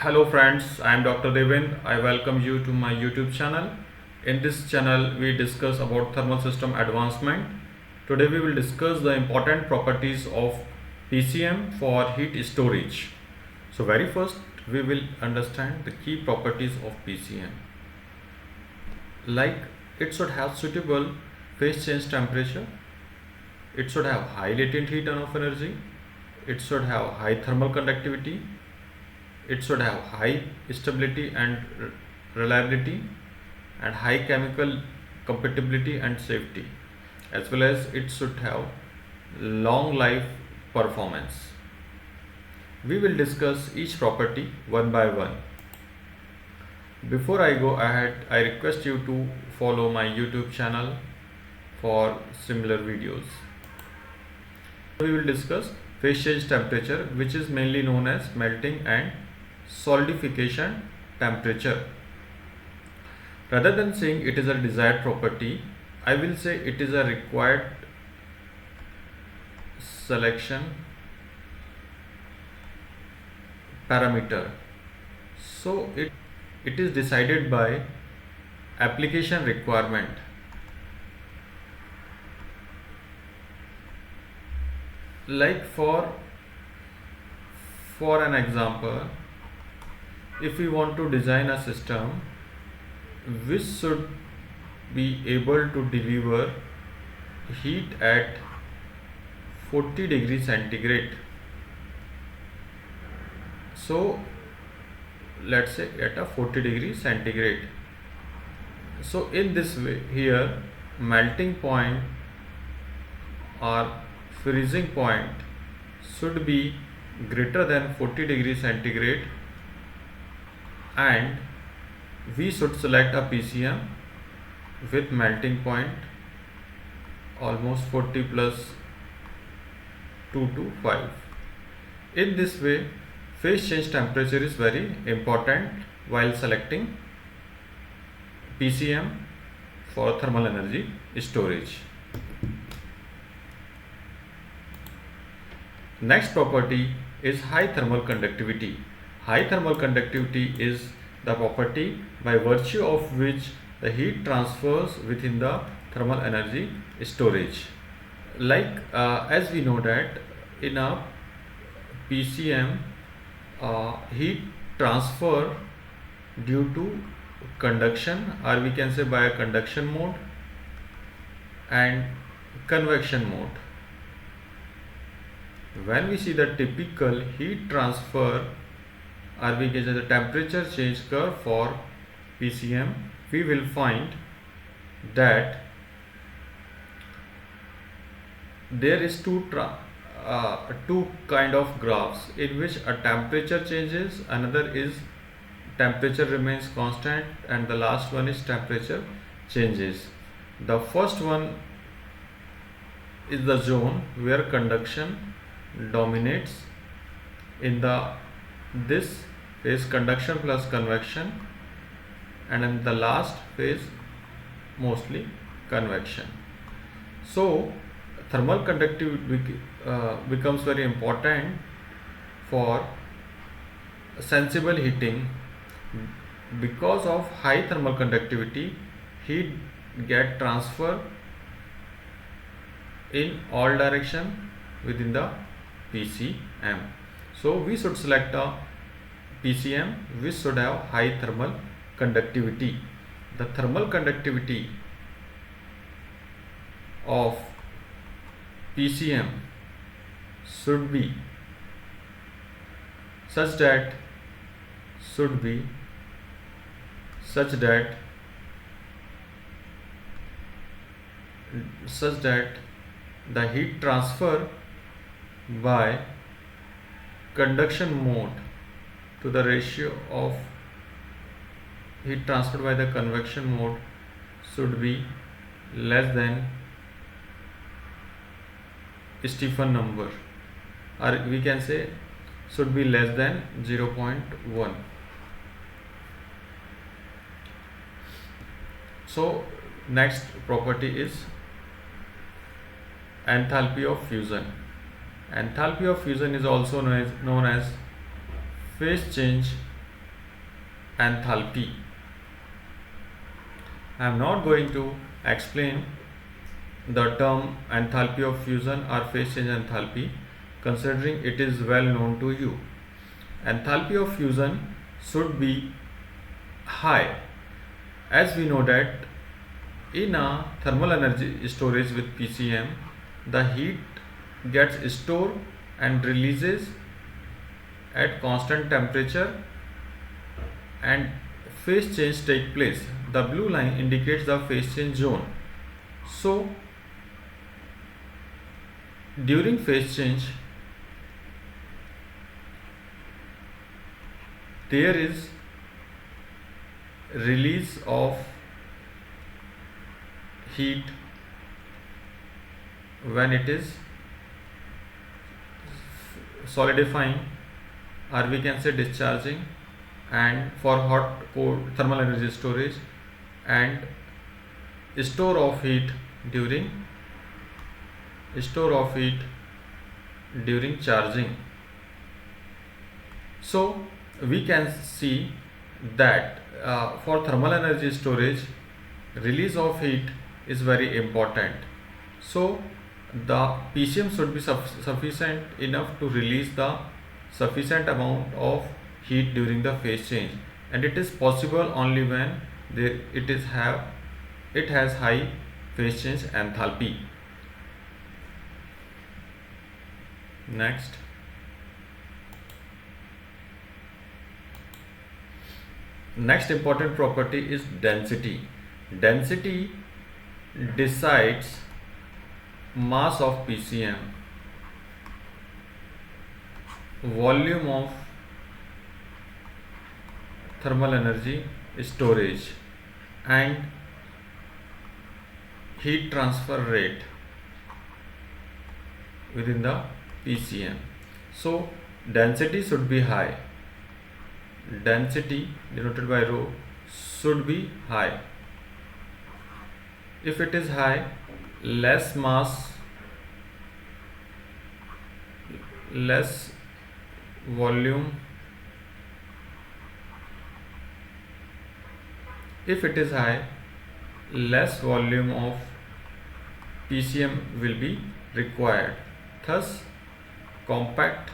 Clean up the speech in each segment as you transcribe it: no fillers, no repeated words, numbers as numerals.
Hello friends, I am Dr. Devin. I welcome you to my YouTube channel. In this channel, we discuss about thermal system advancement. Today we will discuss the important properties of PCM for heat storage. So very first, we will understand the key properties of PCM. Like it should have suitable phase change temperature, it should have high latent heat turnoff energy, it should have high thermal conductivity, it should have high stability and reliability, and high chemical compatibility and safety, as well as it should have long life performance. We will discuss each property one by one. Before I go ahead, I request you to follow my YouTube channel for similar videos. We will discuss phase change temperature, which is mainly known as melting and solidification temperature. Rather than saying it is a desired property, I will say it is a required selection parameter. So it is decided by application requirement. Like for an example, if we want to design a system which should be able to deliver heat at 40 degrees centigrade, so let's say at a 40 degrees centigrade. So in this way, here melting point or freezing point should be greater than 40 degrees centigrade, and we should select a PCM with melting point almost 40 plus 2 to 5. In this way, phase change temperature is very important while selecting PCM for thermal energy storage. Next property is high thermal conductivity. High thermal conductivity is the property by virtue of which the heat transfers within the thermal energy storage. Like as we know that in a PCM, heat transfer due to conduction, or we can say by a conduction mode and convection mode. When we see the typical heat transfer, or we can say the temperature change curve for PCM, we will find that there is two kind of graphs in which a temperature changes, another is temperature remains constant, and the last one is temperature changes. The first one is the zone where conduction dominates. In this phase, conduction plus convection, and in the last phase, mostly convection. So thermal conductivity becomes very important for sensible heating. Because of high thermal conductivity, heat get transfer in all direction within the PCM. So we should select a PCM which should have high thermal conductivity. The thermal conductivity of PCM should be such that the heat transfer by conduction mode to the ratio of heat transferred by the convection mode should be less than Stephen number, or we can say should be less than 0.1. So next property is enthalpy of fusion. Enthalpy of fusion is also known as phase change enthalpy. I am not going to explain the term enthalpy of fusion or phase change enthalpy, considering it is well known to you. Enthalpy of fusion should be high, as we know that in a thermal energy storage with PCM, the heat gets stored and releases at constant temperature and phase change take place. The blue line indicates the phase change zone. So during phase change there is release of heat when it is solidifying, or we can say discharging, and for hot cold thermal energy storage, and store of heat during charging. So we can see that for thermal energy storage, release of heat is very important. So the PCM should be sufficient enough to release the sufficient amount of heat during the phase change, and it is possible only when it has high phase change enthalpy. Next important property is density. Density decides mass of PCM, volume of thermal energy storage, and heat transfer rate within the PCM. So density should be high. Density denoted by rho should be high. If it is high, less mass, less volume. If it is high, less volume of PCM will be required. Thus, compact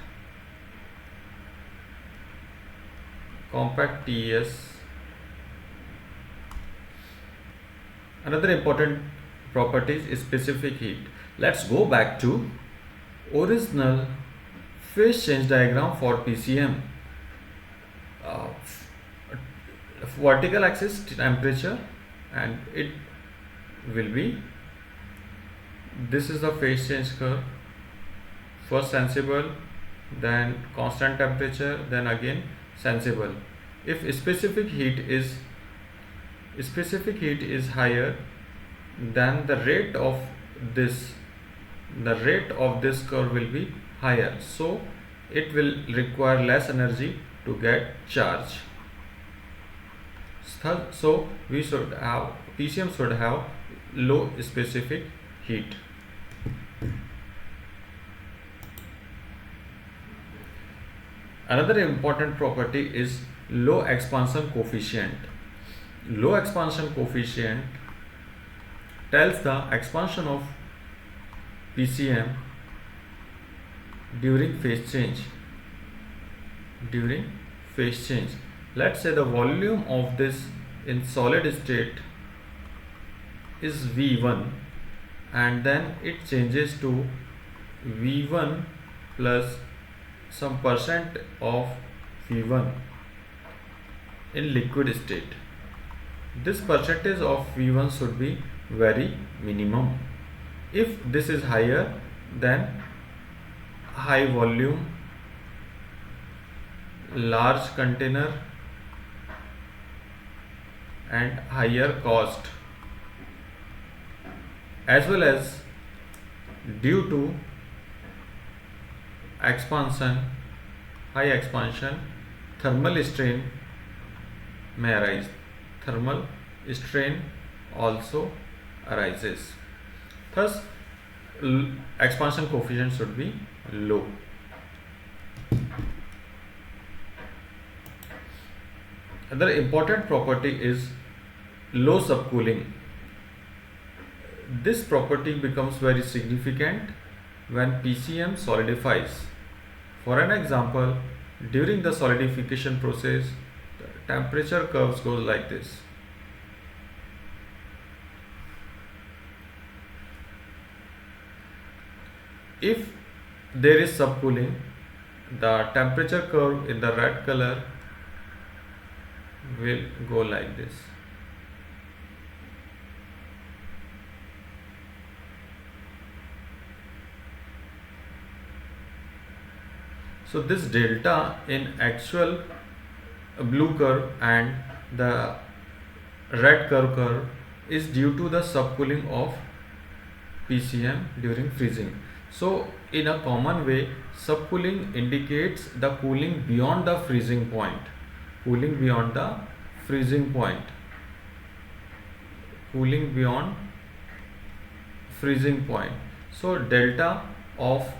TS. Another important property is specific heat. Let's go back to original phase change diagram for PCM. Vertical axis temperature, and it will be, this is the phase change curve. First sensible, then constant temperature, then again sensible. If specific heat is higher, then the rate of this curve will be higher, so it will require less energy to get charge. So PCM should have low specific heat. Another important property is low expansion coefficient. Low expansion coefficient tells the expansion of PCM during phase change. Let's say the volume of this in solid state is V1, and then it changes to V1 plus some percent of V1 in liquid state. This percentage of V1 should be very minimum. If this is higher, then high volume, large container, and higher cost, as well as due to high expansion, thermal strain may arise. Thermal strain also arises. Thus, expansion coefficient should be low. Another important property is low subcooling. This property becomes very significant when PCM solidifies. For an example, during the solidification process, the temperature curves goes like this. If there is subcooling, the temperature curve in the red color will go like this. So this delta in actual blue curve and the red curve is due to the subcooling of PCM during freezing. So in a common way, subcooling indicates the cooling beyond the freezing point. Cooling beyond the freezing point. Cooling beyond freezing point. So delta of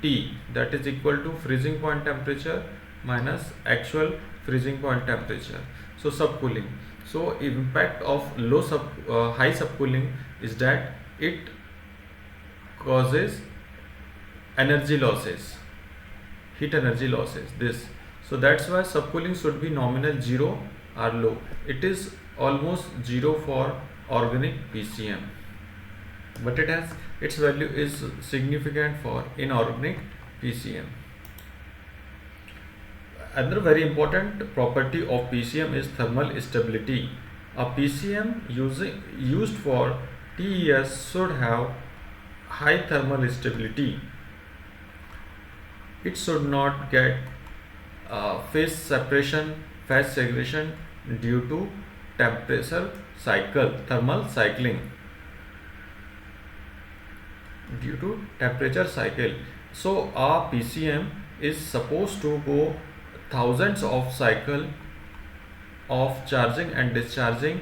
T, that is equal to freezing point temperature minus actual freezing point temperature. So subcooling. So impact of high subcooling is that it causes energy losses, heat energy losses. So that's why subcooling should be nominal 0 or low. It is almost 0 for organic PCM, but its value is significant for inorganic PCM. Another very important property of PCM is thermal stability. A PCM used for TES should have high thermal stability. It should not get phase separation, phase segregation due to temperature cycle, thermal cycling. Due to temperature cycle. So our PCM is supposed to go thousands of cycle of charging and discharging,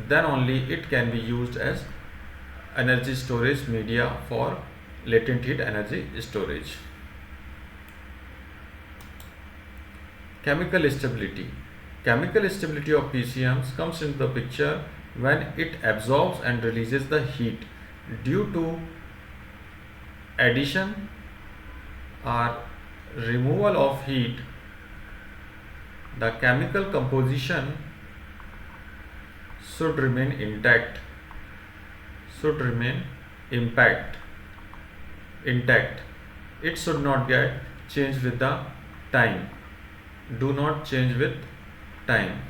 then only it can be used as energy storage media for latent heat energy storage. Chemical stability. Chemical stability of PCMs comes into the picture when it absorbs and releases the heat due to addition or removal of heat. The chemical composition should remain intact, intact. It should not get changed with the time. Do not change with time.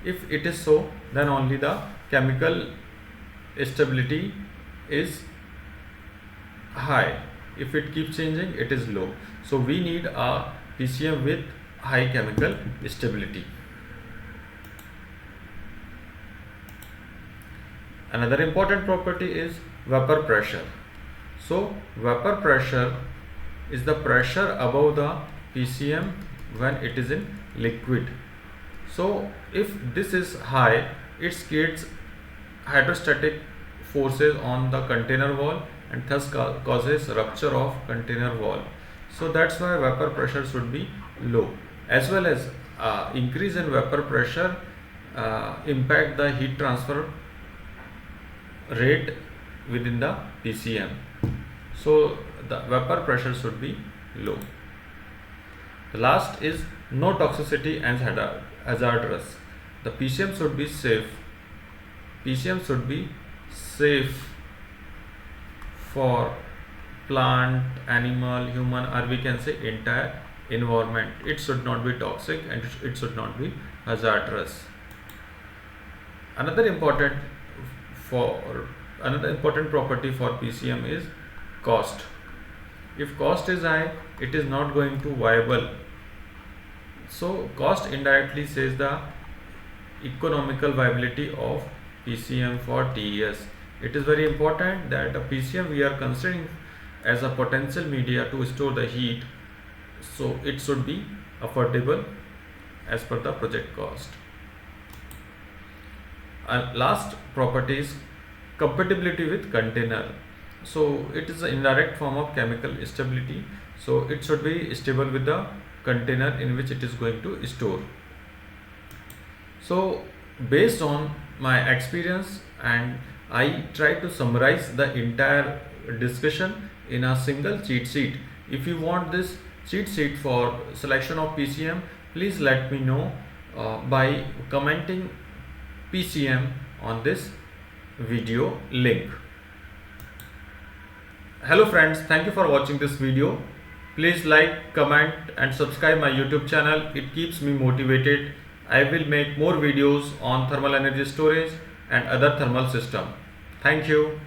If it is so, then only the chemical stability is high. If it keeps changing, it is low. So we need a PCM with high chemical stability. Another important property is vapor pressure. So vapor pressure is the pressure above the PCM when it is in liquid. So if this is high, it creates hydrostatic forces on the container wall and thus causes rupture of container wall. So that's why vapor pressure should be low. As well as increase in vapor pressure impact the heat transfer rate within the PCM. So the vapor pressure should be low. The last is no toxicity and hazardous. The PCM should be safe. PCM should be safe for plant, animal, human, or we can say entire environment. It should not be toxic and it should not be hazardous. Another important property for PCM is cost. If cost is high, it is not going to viable. So cost indirectly says the economical viability of PCM for TES. It is very important that a PCM we are considering as a potential media to store the heat, so it should be affordable as per the project cost. And last property is compatibility with container. So it is an indirect form of chemical stability. So it should be stable with the container in which it is going to store. So based on my experience, and I try to summarize the entire discussion in a single cheat sheet. If you want this cheat sheet for selection of PCM, please let me know by commenting PCM on this video link. Hello friends, thank you for watching this video. Please like, comment and subscribe my YouTube channel. It keeps me motivated. I will make more videos on thermal energy storage and other thermal system. Thank you.